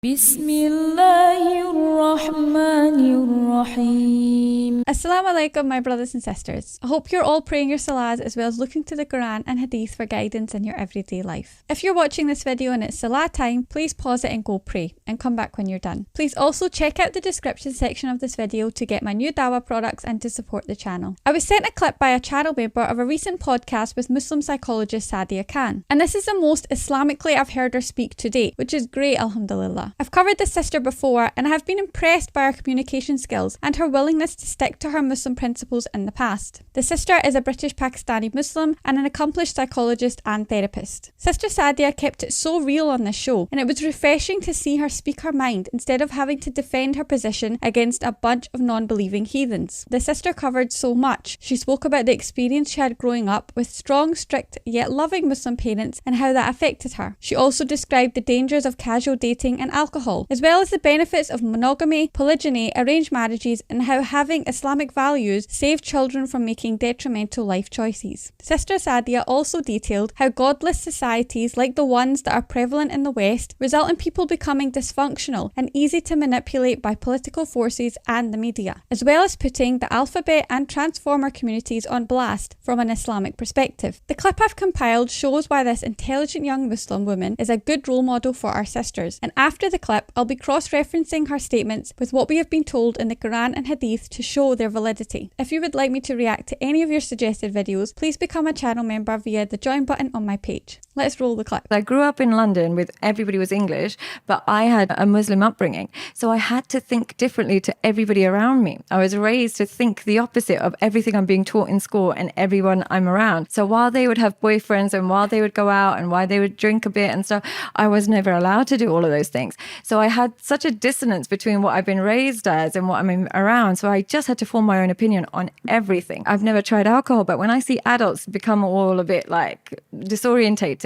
Bismillahirrahmanirrahim. Assalamu alaikum, my brothers and sisters. I hope you're all praying your salahs as well as looking to the Qur'an and Hadith for guidance in your everyday life. If you're watching this video and it's salah time, please pause it and go pray and come back when you're done. Please also check out the description section of this video to get my new dawah products and to support the channel. I was sent a clip by a channel member of a recent podcast with Muslim psychologist Sadia Khan, and this is the most Islamically I've heard her speak to date, which is great, alhamdulillah. I've covered this sister before and I have been impressed by her communication skills and her willingness to stick to her Muslim principles in the past. The sister is a British Pakistani Muslim and an accomplished psychologist and therapist. Sister Sadia kept it so real on this show, and it was refreshing to see her speak her mind instead of having to defend her position against a bunch of non-believing heathens. The sister covered so much. She spoke about the experience she had growing up with strong, strict yet loving Muslim parents and how that affected her. She also described the dangers of casual dating and alcohol, as well as the benefits of monogamy, polygyny, arranged marriages, and how having Islamic values saved children from making detrimental life choices. Sister Sadia also detailed how godless societies like the ones that are prevalent in the West result in people becoming dysfunctional and easy to manipulate by political forces and the media, as well as putting the alphabet and transformer communities on blast from an Islamic perspective. The clip I've compiled shows why this intelligent young Muslim woman is a good role model for our sisters, and after the clip I'll be cross-referencing her statements with what we have been told in the Quran and Hadith to show their validity. If you would like me to react to any of your suggested videos, please become a channel member via the join button on my page. Let's roll the clip. I grew up in London with everybody was English, but I had a Muslim upbringing. So I had to think differently to everybody around me. I was raised to think the opposite of everything I'm being taught in school and everyone I'm around. So while they would have boyfriends and while they would go out and while they would drink a bit and stuff, I was never allowed to do all of those things. So I had such a dissonance between what I've been raised as and what I'm around. So I just had to form my own opinion on everything. I've never tried alcohol, but when I see adults become all a bit like disorientated,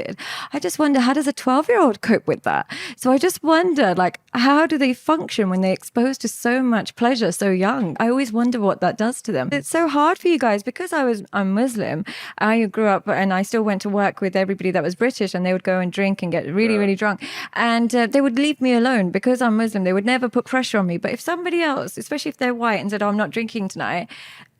I just wonder, how does a 12-year-old cope with that? So I just wonder, like, how do they function when they're exposed to so much pleasure so young? I always wonder what that does to them. It's so hard for you guys because I'm Muslim. I grew up and I still went to work with everybody that was British, and they would go and drink and get really, really drunk. And they would leave me alone because I'm Muslim. They would never put pressure on me. But if somebody else, especially if they're white, and said, "Oh, I'm not drinking tonight,"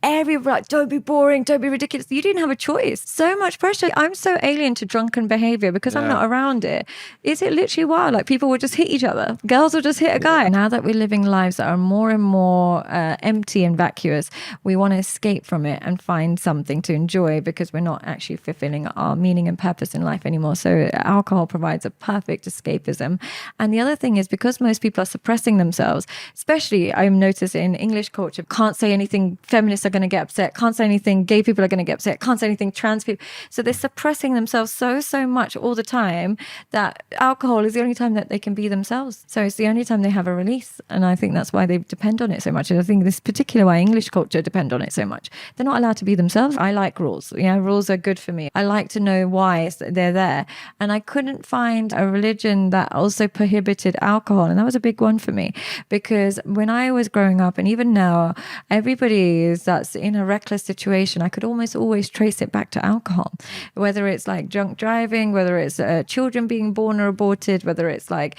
everybody like, "Don't be boring, don't be ridiculous." You didn't have a choice. So much pressure. I'm so alien to drunken behavior because I'm not around it. Is it literally wild? Like, people would just hit each other. Girls will just hit a guy. Now that we're living lives that are more and more empty and vacuous, we want to escape from it and find something to enjoy because we're not actually fulfilling our meaning and purpose in life anymore. So alcohol provides a perfect escapism. And the other thing is, because most people are suppressing themselves, especially I've noticed in English culture, can't say anything, feminists are going to get upset, can't say anything, gay people are going to get upset, can't say anything, trans people. So they're suppressing themselves so much all the time that alcohol is the only time that they can be themselves. So it's the only time they have a release. And I think that's why they depend on it so much. And I think this particular why English culture depend on it so much. They're not allowed to be themselves. I like rules. Yeah, rules are good for me. I like to know why they're there. And I couldn't find a religion that also prohibited alcohol. And that was a big one for me, because when I was growing up, and even now, everybody that's in a reckless situation, I could almost always trace it back to alcohol. Whether it's like drunk driving, whether it's children being born or aborted, whether it's like,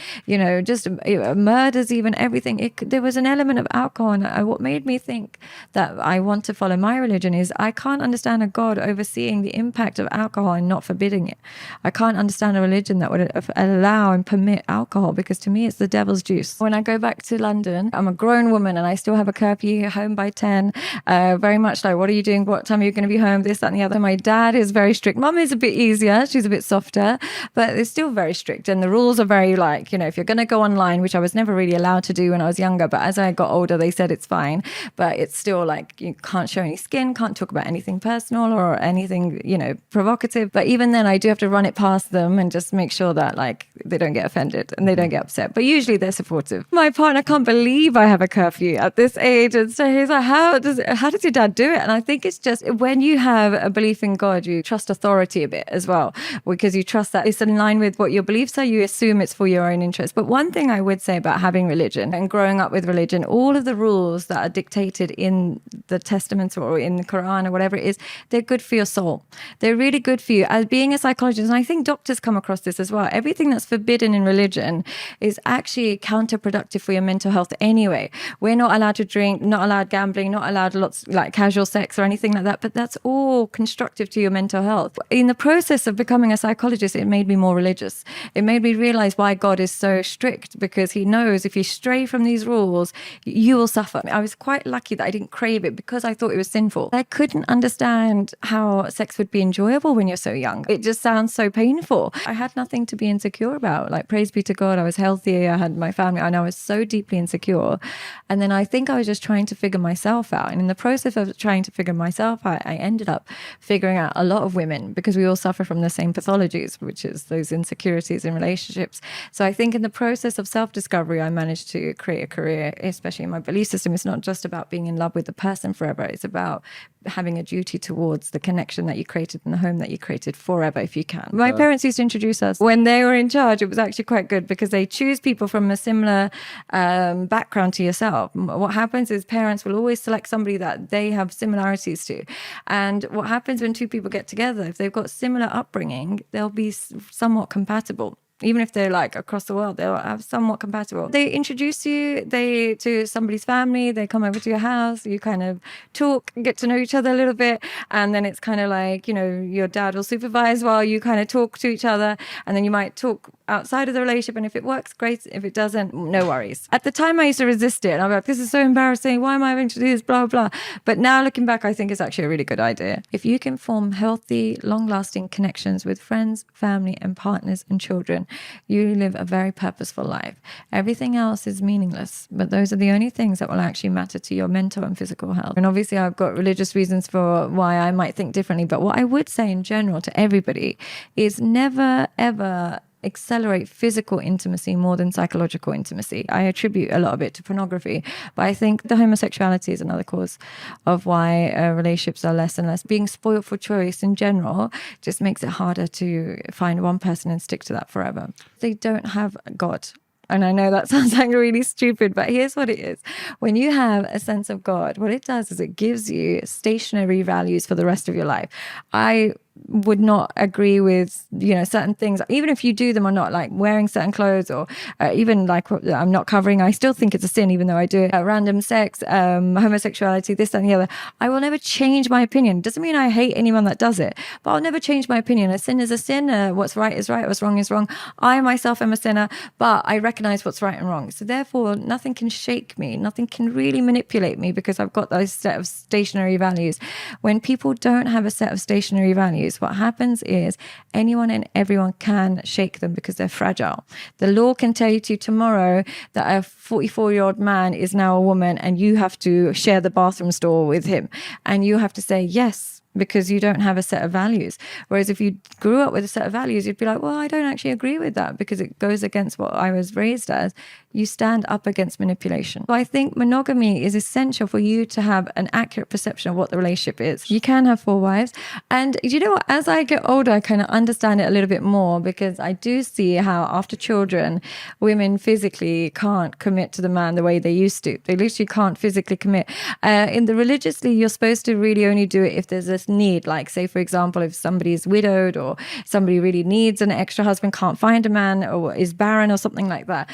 just murders, even everything. There was an element of alcohol. And what made me think that I want to follow my religion is I can't understand a God overseeing the impact of alcohol and not forbidding it. I can't understand a religion that would allow and permit alcohol, because to me it's the devil's juice. When I go back to London, I'm a grown woman and I still have a curfew, home by 10. Very much like, what are you doing? What time are you going to be home? This, that, and the other. My dad is very strict. Mum is a bit easier. She's a bit softer, but it's still very strict. And the rules are very like, if you're going to go online, which I was never really allowed to do when I was younger, but as I got older, they said it's fine. But it's still like, you can't show any skin, can't talk about anything personal or anything, provocative. But even then, I do have to run it past them and just make sure that like they don't get offended and they don't get upset. But usually they're supportive. My partner can't believe I have a curfew at this age. And so he's like, how does does your dad do it? And I think it's just when you have a belief in God, you trust authority a bit as well, because you trust that it's in line with what your beliefs are. You assume it's for your own interest. But one thing I would say about having religion and growing up with religion, all of the rules that are dictated in the Testaments or in the Quran or whatever it is, they're good for your soul. They're really good for you. As being a psychologist, and I think doctors come across this as well, everything that's forbidden in religion is actually counterproductive for your mental health anyway. We're not allowed to drink, not allowed gambling, not allowed lots like casual sex or anything like that, but that's all constructive to your mental health. In the process of becoming a psychologist, it made me more religious. It made me realize why God is so strict, because he knows if you stray from these rules, you will suffer. I was quite lucky that I didn't crave it because I thought it was sinful. I couldn't understand how sex would be enjoyable when you're so young. It just sounds so painful. I had nothing to be insecure about. Like, praise be to God, I was healthy, I had my family, and I was so deeply insecure. And then I think I was just trying to figure myself out. And in the process of trying to figure myself out, I ended up figuring out a lot of women, because we all suffer from the same pathologies, which is those insecurities in relationships. So I think in the process of self-discovery, I managed to create a career, especially in my belief system. It's not just about being in love with the person forever. It's about having a duty towards the connection that you created in the home that you created forever, if you can. My parents used to introduce us when they were in charge. It was actually quite good because they choose people from a similar background to yourself. What happens is parents will always select somebody that they have similarities to. And what happens when two people get together, if they've got similar upbringing, they'll be somewhat compatible. Even if they're like across the world, they'll have somewhat compatible. They introduce you to somebody's family, they come over to your house, you kind of talk, get to know each other a little bit. And then it's kind of like, your dad will supervise while you kind of talk to each other. And then you might talk outside of the relationship. And if it works, great. If it doesn't, no worries. At the time, I used to resist it. And I'm like, this is so embarrassing. Why am I having to do this? Blah, blah. But now looking back, I think it's actually a really good idea. If you can form healthy, long-lasting connections with friends, family, and partners and children, you live a very purposeful life. Everything else is meaningless, but those are the only things that will actually matter to your mental and physical health. And obviously I've got religious reasons for why I might think differently, but what I would say in general to everybody is never ever accelerate physical intimacy more than psychological intimacy. I attribute a lot of it to pornography, but I think the homosexuality is another cause of why relationships are less and less. Being spoiled for choice in general just makes it harder to find one person and stick to that forever. They don't have God. And I know that sounds like really stupid, but here's what it is. When you have a sense of God, what it does is it gives you stationary values for the rest of your life. I would not agree with, certain things, even if you do them or not, like wearing certain clothes or even like I'm not covering, I still think it's a sin, even though I do it. Random sex, homosexuality, this, that, and the other. I will never change my opinion. Doesn't mean I hate anyone that does it, but I'll never change my opinion. A sin is a sin. What's right is right. What's wrong is wrong. I myself am a sinner, but I recognize what's right and wrong. So therefore, nothing can shake me. Nothing can really manipulate me because I've got those set of stationary values. When people don't have a set of stationary values, what happens is anyone and everyone can shake them because they're fragile. The law can tell you tomorrow that a 44-year-old man is now a woman and you have to share the bathroom stall with him. And you have to say yes, because you don't have a set of values. Whereas if you grew up with a set of values, you'd be like, well, I don't actually agree with that because it goes against what I was raised as. You stand up against manipulation. So I think monogamy is essential for you to have an accurate perception of what the relationship is. You can have 4 wives. And you know what? As I get older, I kind of understand it a little bit more, because I do see how after children, women physically can't commit to the man the way they used to. They literally can't physically commit. In the religiously, you're supposed to really only do it if there's this need. Like, say, for example, if somebody's widowed or somebody really needs an extra husband, can't find a man, or is barren or something like that.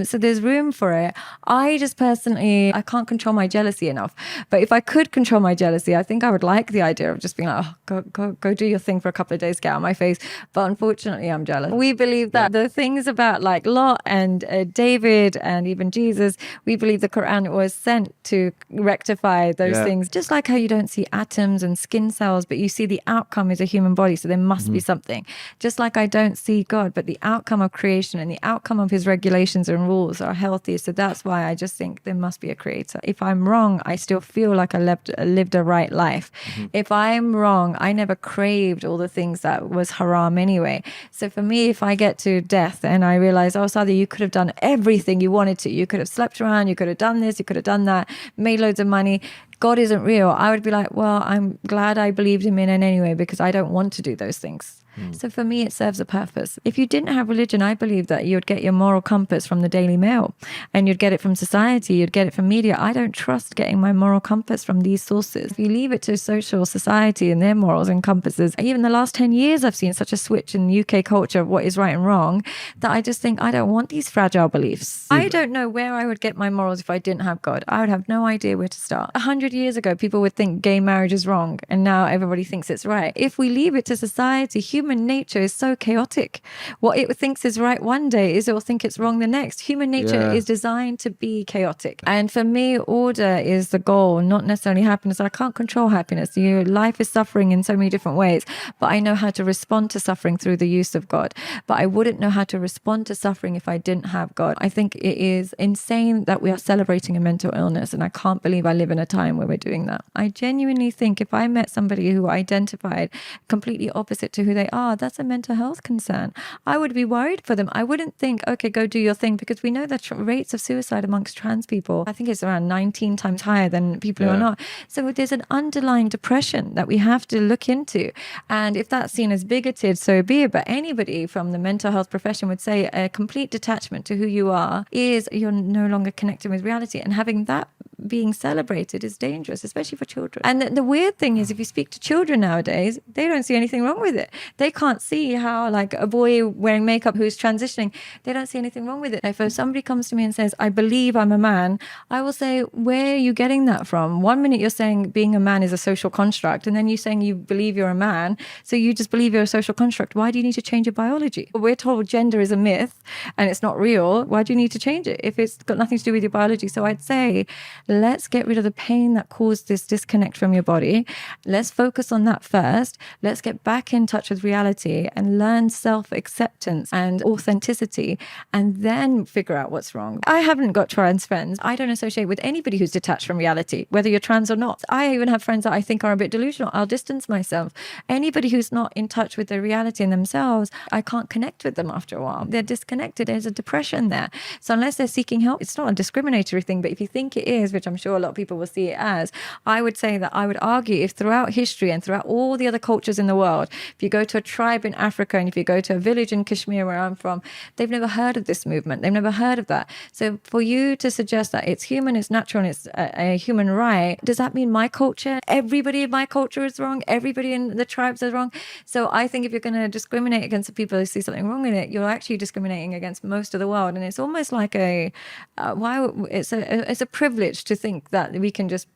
So there's room for it. I just personally, I can't control my jealousy enough. But if I could control my jealousy, I think I would like the idea of just being like, oh, go do your thing for a couple of days, get out of my face. But unfortunately, I'm jealous. We believe that the things about like Lot and David and even Jesus, we believe the Qur'an was sent to rectify those things. Just like how you don't see atoms and skin cells, but you see the outcome is a human body, so there must be something. Just like I don't see God, but the outcome of creation and the outcome of his regulations and rules are healthy. So that's why I just think there must be a creator. If I'm wrong, I still feel like I lived a right life. If I'm wrong, I never craved all the things that was haram anyway. So for me, if I get to death and I realize, oh, Sadia, you could have done everything you wanted to. You could have slept around, you could have done this, you could have done that, made loads of money. God isn't real, I would be like, well, I'm glad I believed him in anyway, because I don't want to do those things. So for me, it serves a purpose. If you didn't have religion, I believe that you'd get your moral compass from the Daily Mail, and you'd get it from society, you'd get it from media. I don't trust getting my moral compass from these sources. If you leave it to social society and their morals and compasses, even the last 10 years, I've seen such a switch in UK culture of what is right and wrong, that I just think I don't want these fragile beliefs. I don't know where I would get my morals if I didn't have God. I would have no idea where to start. 100 years ago, people would think gay marriage is wrong, and now everybody thinks it's right. If we leave it to society, human nature is so chaotic. What it thinks is right one day is it will think it's wrong the next. Human nature is designed to be chaotic. And for me, order is the goal, not necessarily happiness. I can't control happiness. Life is suffering in so many different ways, but I know how to respond to suffering through the use of God. But I wouldn't know how to respond to suffering if I didn't have God. I think it is insane that we are celebrating a mental illness, and I can't believe I live in a time where we're doing that. I genuinely think if I met somebody who identified completely opposite to who they are, that's a mental health concern. I would be worried for them. I wouldn't think, okay, go do your thing, because we know the rates of suicide amongst trans people, I think it's around 19 times higher than people who are not. So there's an underlying depression that we have to look into. And if that's seen as bigoted, so be it. But anybody from the mental health profession would say a complete detachment to who you are is you're no longer connected with reality. And having that being celebrated is dangerous, especially for children. And the weird thing is, if you speak to children nowadays, they don't see anything wrong with it. They can't see how, like, a boy wearing makeup who's transitioning, they don't see anything wrong with it. If somebody comes to me and says, I believe I'm a man, I will say, where are you getting that from? One minute you're saying being a man is a social construct, and then you're saying you believe you're a man, so you just believe you're a social construct. Why do you need to change your biology? We're told gender is a myth and it's not real. Why do you need to change it if it's got nothing to do with your biology? So I'd say, let's get rid of the pain that caused this disconnect from your body. Let's focus on that first. Let's get back in touch with reality and learn self-acceptance and authenticity, and then figure out what's wrong. I haven't got trans friends. I don't associate with anybody who's detached from reality, whether you're trans or not. I even have friends that I think are a bit delusional. I'll distance myself. Anybody who's not in touch with their reality in themselves, I can't connect with them after a while. They're disconnected. There's a depression there. So unless they're seeking help, it's not a discriminatory thing, but if you think it is, which I'm sure a lot of people will see it as, I would say that I would argue if throughout history and throughout all the other cultures in the world, if you go to a tribe in Africa and if you go to a village in Kashmir where I'm from, they've never heard of this movement. They've never heard of that. So for you to suggest that it's human, it's natural, and it's a human right, does that mean my culture, everybody in my culture is wrong? Everybody in the tribes is wrong? So I think if you're going to discriminate against the people who see something wrong in it, you're actually discriminating against most of the world. And it's almost like it's a privilege to think that we can just,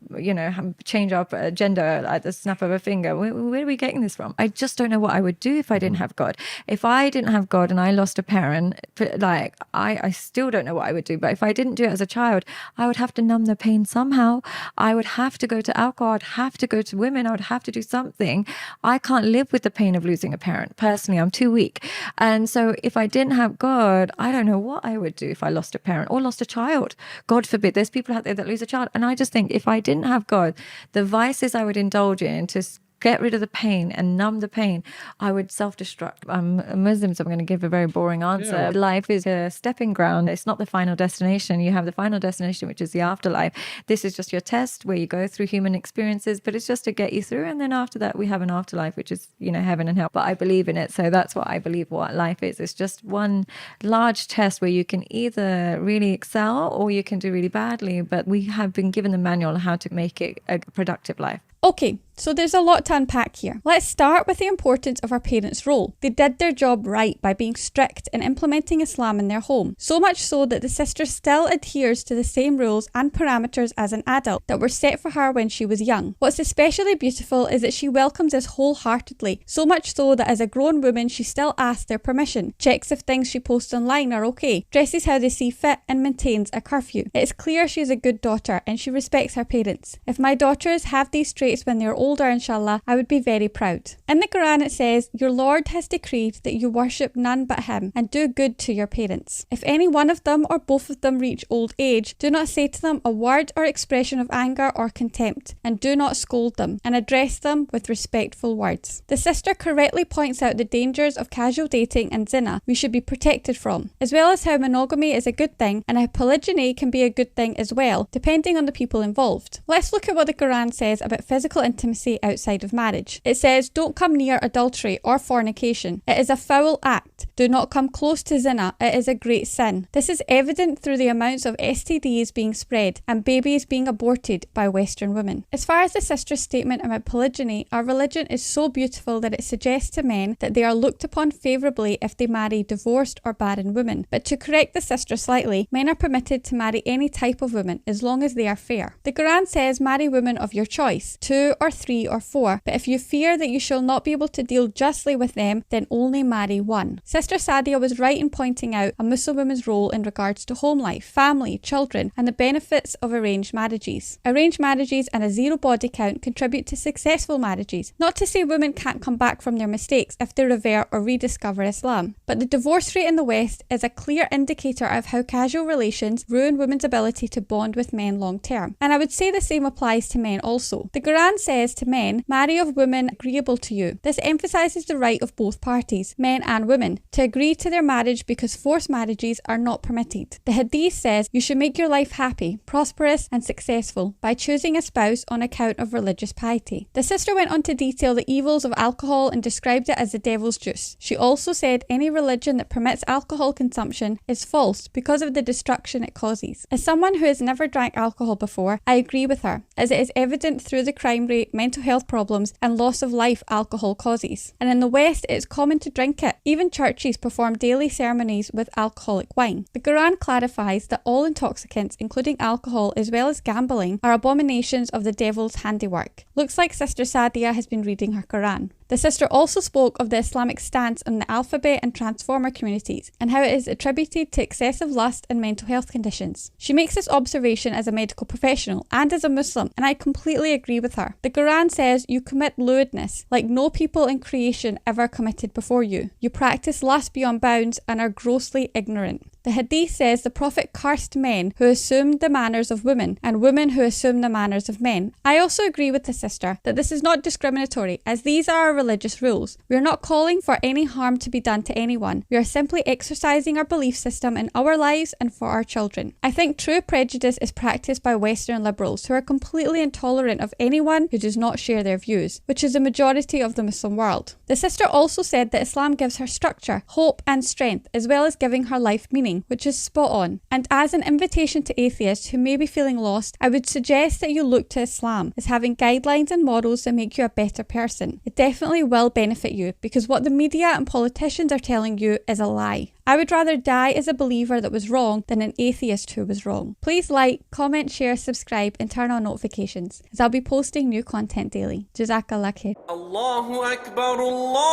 change our gender at the snap of a finger. Where are we getting this from? I just don't know what I would do if I didn't have God. If I didn't have God and I lost a parent, like I still don't know what I would do. But if I didn't do it as a child, I would have to numb the pain somehow. I would have to go to alcohol. I'd have to go to women. I would have to do something. I can't live with the pain of losing a parent. Personally, I'm too weak. And so if I didn't have God, I don't know what I would do if I lost a parent or lost a child. God forbid. There's people out there that lose a child. And I just think if I didn't have God, the vices I would indulge in to get rid of the pain and numb the pain, I would self-destruct. I'm a Muslim, so I'm going to give a very boring answer. Yeah. Life is a stepping ground. It's not the final destination. You have the final destination, which is the afterlife. This is just your test where you go through human experiences, but it's just to get you through. And then after that, we have an afterlife, which is, heaven and hell. But I believe in it. So that's what I believe what life is. It's just one large test where you can either really excel or you can do really badly. But we have been given the manual on how to make it a productive life. Okay, so there's a lot to unpack here. Let's start with the importance of our parents' role. They did their job right by being strict in implementing Islam in their home, so much so that the sister still adheres to the same rules and parameters as an adult that were set for her when she was young. What's especially beautiful is that she welcomes this wholeheartedly, so much so that as a grown woman she still asks their permission, checks if things she posts online are okay, dresses how they see fit, and maintains a curfew. It is clear she is a good daughter and she respects her parents. If my daughters have these traits kids when they are older, inshallah, I would be very proud. In the Quran it says, your Lord has decreed that you worship none but Him and do good to your parents. If any one of them or both of them reach old age, do not say to them a word or expression of anger or contempt, and do not scold them, and address them with respectful words. The sister correctly points out the dangers of casual dating and zina we should be protected from, as well as how monogamy is a good thing and how polygyny can be a good thing as well, depending on the people involved. Let's look at what the Quran says about physical intimacy outside of marriage. It says, don't come near adultery or fornication. It is a foul act. Do not come close to zina. It is a great sin. This is evident through the amounts of STDs being spread and babies being aborted by Western women. As far as the sister's statement about polygyny, our religion is so beautiful that it suggests to men that they are looked upon favourably if they marry divorced or barren women. But to correct the sister slightly, men are permitted to marry any type of woman as long as they are fair. The Quran says marry women of your choice, 2 or 3 or 4, but if you fear that you shall not be able to deal justly with them, then only marry one. Sister Sadia was right in pointing out a Muslim woman's role in regards to home life, family, children, and the benefits of arranged marriages. Arranged marriages and a zero body count contribute to successful marriages. Not to say women can't come back from their mistakes if they revert or rediscover Islam, but the divorce rate in the West is a clear indicator of how casual relations ruin women's ability to bond with men long term. And I would say the same applies to men also. The Quran says to men, marry of women agreeable to you. This emphasises the right of both parties, men and women, to agree to their marriage because forced marriages are not permitted. The Hadith says you should make your life happy, prosperous and successful by choosing a spouse on account of religious piety. The sister went on to detail the evils of alcohol and described it as the devil's juice. She also said any religion that permits alcohol consumption is false because of the destruction it causes. As someone who has never drank alcohol before, I agree with her, as it is evident through the crime rate, mental health problems and loss of life alcohol causes. And in the West, it is common to drink it. Even churches perform daily ceremonies with alcoholic wine. The Quran clarifies that all intoxicants, including alcohol as well as gambling, are abominations of the devil's handiwork. Looks like Sister Sadia has been reading her Quran. The sister also spoke of the Islamic stance on the alphabet and transformer communities and how it is attributed to excessive lust and mental health conditions. She makes this observation as a medical professional and as a Muslim, and I completely agree with her. The Quran says you commit lewdness like no people in creation ever committed before you. You practice lust beyond bounds and are grossly ignorant. The Hadith says the Prophet cursed men who assumed the manners of women and women who assume the manners of men. I also agree with the sister that this is not discriminatory, as these are our religious rules. We are not calling for any harm to be done to anyone. We are simply exercising our belief system in our lives and for our children. I think true prejudice is practiced by Western liberals who are completely intolerant of anyone who does not share their views, which is the majority of the Muslim world. The sister also said that Islam gives her structure, hope and strength, as well as giving her life meaning, which is spot on. And as an invitation to atheists who may be feeling lost, I would suggest that you look to Islam as having guidelines and models that make you a better person. It definitely will benefit you, because what the media and politicians are telling you is a lie. I would rather die as a believer that was wrong than an atheist who was wrong. Please like, comment, share, subscribe and turn on notifications, as I'll be posting new content daily. Jazakallah khair. Allahu Akbar, Allahu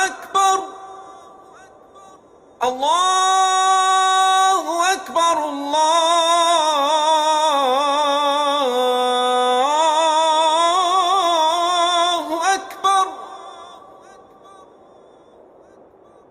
Akbar, Allah.